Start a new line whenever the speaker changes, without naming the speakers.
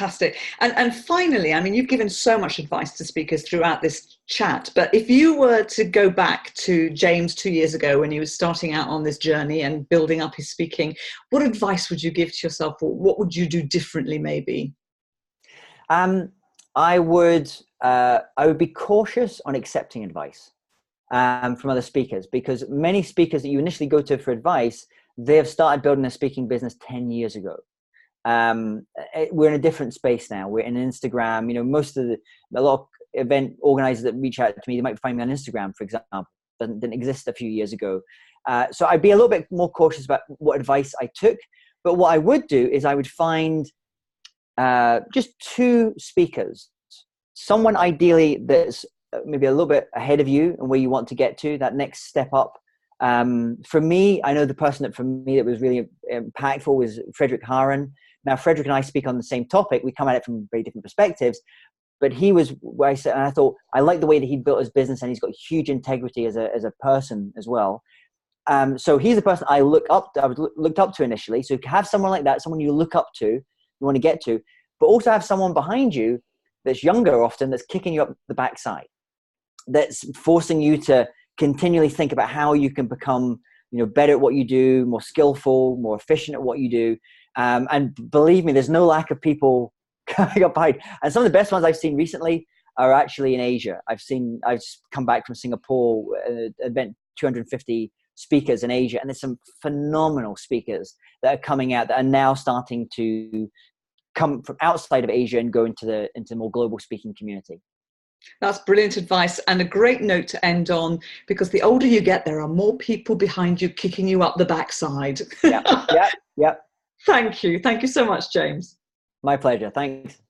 Fantastic. And finally, I mean, you've given so much advice to speakers throughout this chat, but if you were to go back to James 2 years ago when he was starting out on this journey and building up his speaking, what advice would you give to yourself, or what would you do differently maybe?
Um, I would be cautious on accepting advice from other speakers, because many speakers that you initially go to for advice, they have started building a speaking business 10 years ago. We're in a different space now. We're in Instagram. You know, a lot of event organizers that reach out to me, they might find me on Instagram, for example. Didn't exist a few years ago. So I'd be a little bit more cautious about what advice I took. But what I would do is I would find just two speakers, someone ideally that's maybe a little bit ahead of you and where you want to get to, that next step up. For me, I know the person that for me that was really impactful was Frederick Harron. Now, Frederick and I speak on the same topic. We come at it from very different perspectives, but he was where I said, and I thought, I like the way that he built his business, and he's got huge integrity as a person as well. So he's the person I looked up to initially. So you have someone like that, someone you look up to, you want to get to, but also have someone behind you that's younger often, that's kicking you up the backside, that's forcing you to continually think about how you can become, better at what you do, more skillful, more efficient at what you do. And believe me, there's no lack of people coming up behind. And some of the best ones I've seen recently are actually in Asia. I've come back from Singapore, event 250 speakers in Asia, and there's some phenomenal speakers that are coming out that are now starting to come from outside of Asia and go into the more global speaking community.
That's brilliant advice, and a great note to end on, because the older you get, there are more people behind you kicking you up the backside.
Yeah.
Thank you. Thank you so much, James.
My pleasure. Thanks.